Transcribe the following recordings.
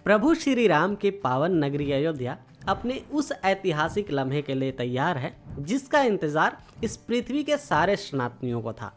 प्रभु श्री राम के पावन नगरी अयोध्या अपने उस ऐतिहासिक लम्हे के लिए तैयार है जिसका इंतजार इस पृथ्वी के सारे सनातनियों को था।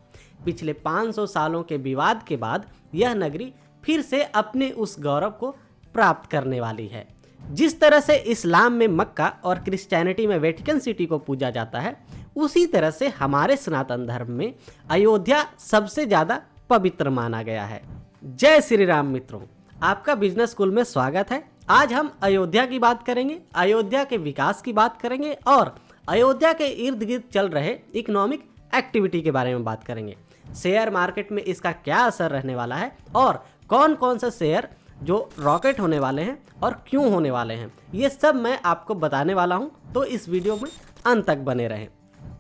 पिछले 500 सालों के विवाद के बाद यह नगरी फिर से अपने उस गौरव को प्राप्त करने वाली है। जिस तरह से इस्लाम में मक्का और क्रिश्चियनिटी में वेटिकन सिटी को पूजा जाता है, उसी तरह से हमारे सनातन धर्म में अयोध्या सबसे ज़्यादा पवित्र माना गया है। जय श्री राम मित्रों, आपका बिजनेस स्कूल में स्वागत है। आज हम अयोध्या की बात करेंगे, अयोध्या के विकास की बात करेंगे और अयोध्या के इर्द गिर्द चल रहे इकोनॉमिक एक्टिविटी के बारे में बात करेंगे। शेयर मार्केट में इसका क्या असर रहने वाला है और कौन कौन सा शेयर जो रॉकेट होने वाले हैं और क्यों होने वाले हैं, ये सब मैं आपको बताने वाला हूं, तो इस वीडियो में अंत तक बने रहें।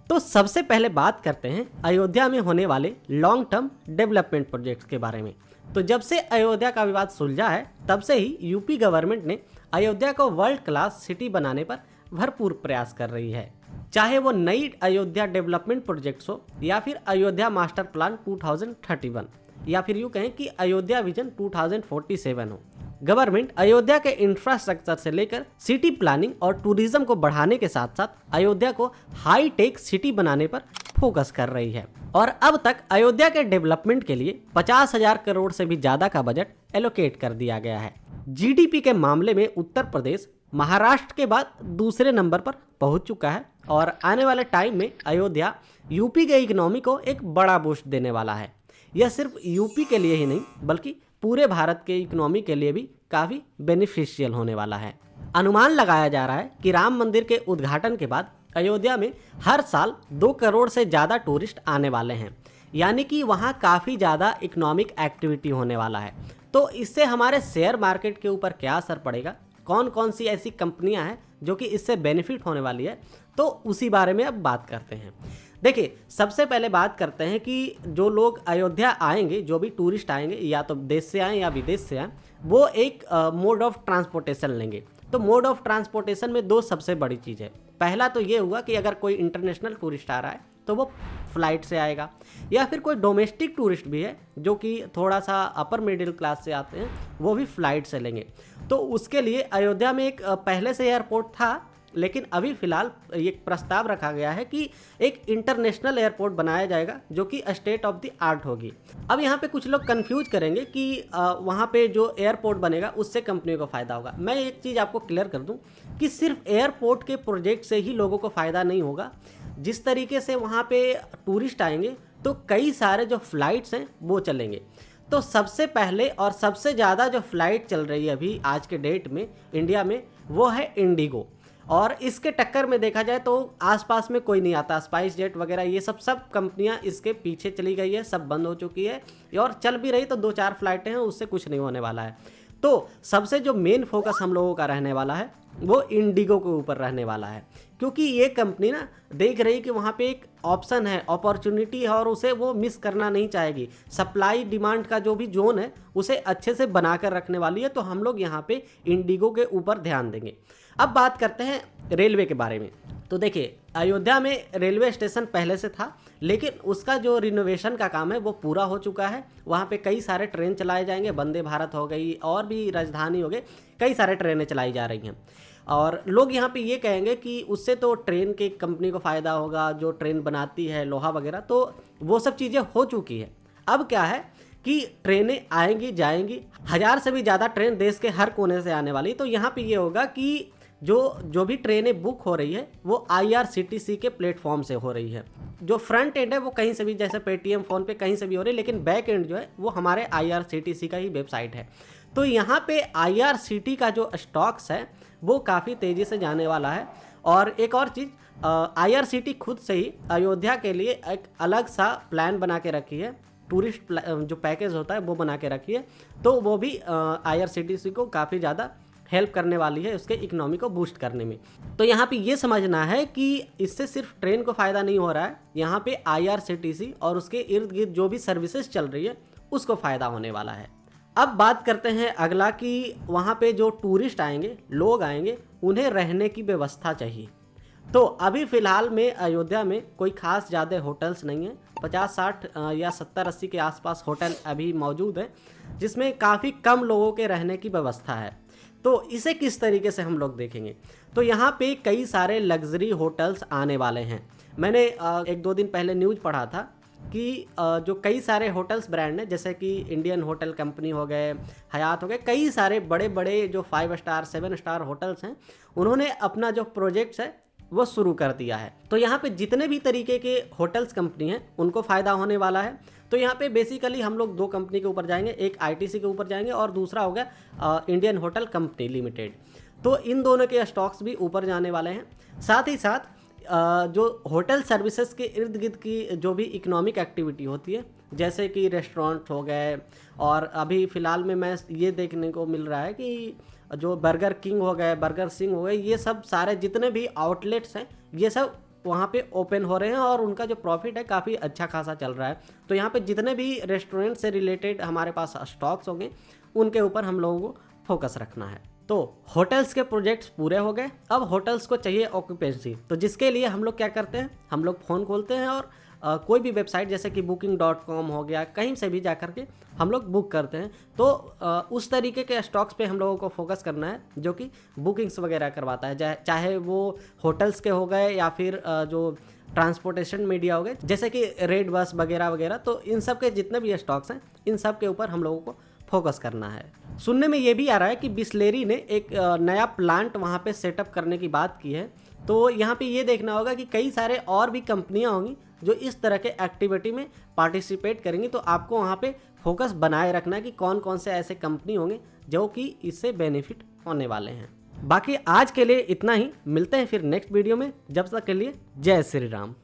तो सबसे पहले बात करते हैं अयोध्या में होने वाले लॉन्ग टर्म डेवलपमेंट प्रोजेक्ट्स के बारे में। तो जब से अयोध्या का विवाद सुलझा है, तब से ही यूपी गवर्नमेंट ने अयोध्या को वर्ल्ड क्लास सिटी बनाने पर भरपूर प्रयास कर रही है। चाहे वो नई अयोध्या डेवलपमेंट प्रोजेक्ट्स हो या फिर अयोध्या मास्टर प्लान 2031 या फिर यूँ कहें कि अयोध्या विजन 2047 हो, गवर्नमेंट अयोध्या के इंफ्रास्ट्रक्चर से लेकर सिटी प्लानिंग और टूरिज्म को बढ़ाने के साथ साथ अयोध्या को हाई टेक सिटी बनाने पर फोकस कर रही है। और अब तक अयोध्या के डेवलपमेंट के लिए 50,000 करोड़ से भी ज्यादा का बजट एलोकेट कर दिया गया है। जीडीपी के मामले में उत्तर प्रदेश महाराष्ट्र के बाद दूसरे नंबर पर पहुंच चुका है और आने वाले टाइम में अयोध्या यूपी के इकोनॉमी को एक बड़ा बूस्ट देने वाला है। यह सिर्फ यूपी के लिए ही नहीं बल्कि पूरे भारत के इकोनॉमी के लिए भी काफ़ी बेनिफिशियल होने वाला है। अनुमान लगाया जा रहा है कि राम मंदिर के उद्घाटन के बाद अयोध्या में हर साल 2 करोड़ से ज़्यादा टूरिस्ट आने वाले हैं, यानी कि वहाँ काफ़ी ज़्यादा इकोनॉमिक एक्टिविटी होने वाला है। तो इससे हमारे शेयर मार्केट के ऊपर क्या असर पड़ेगा, कौन कौन सी ऐसी कंपनियां हैं जो कि इससे बेनिफिट होने वाली है, तो उसी बारे में अब बात करते हैं। देखिए, सबसे पहले बात करते हैं कि जो लोग अयोध्या आएंगे, जो भी टूरिस्ट आएंगे, या तो देश से आएँ या विदेश से आएँ, वो एक मोड ऑफ ट्रांसपोर्टेशन लेंगे। तो मोड ऑफ ट्रांसपोर्टेशन में 2 सबसे बड़ी चीज़ है। पहला तो ये हुआ कि अगर कोई इंटरनेशनल टूरिस्ट आ रहा है तो वो फ्लाइट से आएगा, या फिर कोई डोमेस्टिक टूरिस्ट भी है जो कि थोड़ा सा अपर मिडिल क्लास से आते हैं, वो भी फ्लाइट से लेंगे। तो उसके लिए अयोध्या में एक पहले से एयरपोर्ट था, लेकिन अभी फ़िलहाल ये प्रस्ताव रखा गया है कि एक इंटरनेशनल एयरपोर्ट बनाया जाएगा जो कि स्टेट ऑफ द आर्ट होगी। अब यहाँ पे कुछ लोग कंफ्यूज करेंगे कि वहाँ पे जो एयरपोर्ट बनेगा उससे कंपनी को फ़ायदा होगा। मैं एक चीज़ आपको क्लियर कर दूँ कि सिर्फ एयरपोर्ट के प्रोजेक्ट से ही लोगों को फ़ायदा नहीं होगा। जिस तरीके से वहाँ पे टूरिस्ट आएंगे तो कई सारे जो फ़्लाइट्स हैं वो चलेंगे। तो सबसे पहले और सबसे ज़्यादा जो फ़्लाइट चल रही है अभी आज के डेट में इंडिया में, वो है इंडिगो। और इसके टक्कर में देखा जाए तो आसपास में कोई नहीं आता। स्पाइस जेट वगैरह ये सब कंपनियां इसके पीछे चली गई है, सब बंद हो चुकी है, और चल भी रही तो 2-4 फ्लाइटें हैं, उससे कुछ नहीं होने वाला है। तो सबसे जो मेन फोकस हम लोगों का रहने वाला है वो इंडिगो के ऊपर रहने वाला है, क्योंकि ये कंपनी ना देख रही कि वहाँ पे एक ऑप्शन है, अपॉर्चुनिटी है, और उसे वो मिस करना नहीं चाहेगी। सप्लाई डिमांड का जो भी जोन है उसे अच्छे से बना कर रखने वाली है। तो हम लोग यहाँ पे इंडिगो के ऊपर ध्यान देंगे। अब बात करते हैं रेलवे के बारे में। तो देखिए, अयोध्या में रेलवे स्टेशन पहले से था, लेकिन उसका जो रिनोवेशन का काम है वो पूरा हो चुका है। वहाँ पे कई सारे ट्रेन चलाए जाएंगे, वंदे भारत हो गई और भी राजधानी हो गए, कई सारे ट्रेनें चलाई जा रही हैं। और लोग यहाँ पे ये कहेंगे कि उससे तो ट्रेन के कंपनी को फ़ायदा होगा, जो ट्रेन बनाती है लोहा वगैरह, तो वो सब चीज़ें हो चुकी है। अब क्या है कि ट्रेनें आएंगी जाएंगी, 1000 से भी ज़्यादा ट्रेन देश के हर कोने से आने वाली। तो यहाँ पे ये होगा कि जो भी ट्रेनें बुक हो रही है वो IRCTC के प्लेटफॉर्म से हो रही है। जो फ्रंट एंड है वो कहीं से भी, जैसे पेटीएम, फ़ोन पे, कहीं से भी हो रही है, लेकिन बैक एंड जो है वो हमारे IRCTC का ही वेबसाइट है। तो यहाँ पे IRCTC का जो स्टॉक्स है वो काफ़ी तेज़ी से जाने वाला है। और एक और चीज़, IRCTC खुद से ही अयोध्या के लिए एक अलग सा प्लान बना के रखी है, टूरिस्ट जो पैकेज होता है वो बना के रखी है। तो वो भी IRCTC को काफ़ी ज़्यादा हेल्प करने वाली है उसके इकोनॉमी को बूस्ट करने में। तो यहाँ पे ये समझना है कि इससे सिर्फ ट्रेन को फ़ायदा नहीं हो रहा है, यहाँ पे IRCTC और उसके इर्द गिर्द जो भी सर्विसेज चल रही है उसको फ़ायदा होने वाला है। अब बात करते हैं अगला कि वहाँ पे जो टूरिस्ट आएंगे, लोग आएंगे, उन्हें रहने की व्यवस्था चाहिए। तो अभी फ़िलहाल में अयोध्या में कोई ख़ास ज़्यादा होटल्स नहीं है। 50-60 या 70-80 के आसपास होटल अभी मौजूद हैं, जिसमें काफ़ी कम लोगों के रहने की व्यवस्था है। तो इसे किस तरीके से हम लोग देखेंगे, तो यहाँ पे कई सारे लग्ज़री होटल्स आने वाले हैं। मैंने 1-2 दिन पहले न्यूज़ पढ़ा था कि जो कई सारे होटल्स ब्रांड हैं, जैसे कि इंडियन होटल कंपनी हो गए, हयात हो गए, कई सारे बड़े-बड़े जो 5 स्टार 7 स्टार होटल्स हैं, उन्होंने अपना जो प्रोजेक्ट्स है वो शुरू कर दिया है। तो यहाँ पे जितने भी तरीके के होटल्स कंपनी हैं उनको फ़ायदा होने वाला है। तो यहाँ पे बेसिकली हम लोग 2 कंपनी के ऊपर जाएंगे, एक आईटीसी के ऊपर जाएंगे और दूसरा हो गया इंडियन होटल कंपनी लिमिटेड। तो इन दोनों के स्टॉक्स भी ऊपर जाने वाले हैं। साथ ही साथ जो होटल सर्विसेज के इर्द गिर्द की जो भी इकोनॉमिक एक्टिविटी होती है, जैसे कि रेस्टोरेंट हो गए, और अभी फ़िलहाल में मैं ये देखने को मिल रहा है कि जो बर्गर किंग हो गए, बर्गर सिंह हो गए, ये सब सारे जितने भी आउटलेट्स हैं ये सब वहाँ पे ओपन हो रहे हैं और उनका जो प्रॉफिट है काफ़ी अच्छा खासा चल रहा है। तो यहाँ पे जितने भी रेस्टोरेंट से रिलेटेड हमारे पास स्टॉक्स होंगे उनके ऊपर हम लोगों को फोकस रखना है। तो होटल्स के प्रोजेक्ट्स पूरे हो गए, अब होटल्स को चाहिए ऑक्यूपेंसी। तो जिसके लिए हम लोग क्या करते हैं, हम लोग फ़ोन खोलते हैं और कोई भी वेबसाइट जैसे कि booking.com हो गया, कहीं से भी जा कर के हम लोग बुक करते हैं। तो उस तरीके के स्टॉक्स पे हम लोगों को फोकस करना है जो कि बुकिंग्स वगैरह करवाता है, चाहे वो होटल्स के हो गए या फिर जो ट्रांसपोर्टेशन मीडिया हो गए, जैसे कि रेड बस वगैरह वगैरह। तो इन सब के जितने भी स्टॉक्स हैं इन सब के ऊपर हम लोगों को फोकस करना है। सुनने में ये भी आ रहा है कि बिस्लेरी ने एक नया प्लांट वहाँ पे सेटअप करने की बात की है। तो यहाँ पे ये देखना होगा कि कई सारे और भी कंपनियाँ होंगी जो इस तरह के एक्टिविटी में पार्टिसिपेट करेंगी। तो आपको वहाँ पे फोकस बनाए रखना है कि कौन कौन से ऐसे कंपनी होंगे जो कि इससे बेनिफिट होने वाले हैं। बाकी आज के लिए इतना ही, मिलते हैं फिर नेक्स्ट वीडियो में। जब तक के लिए जय श्री राम।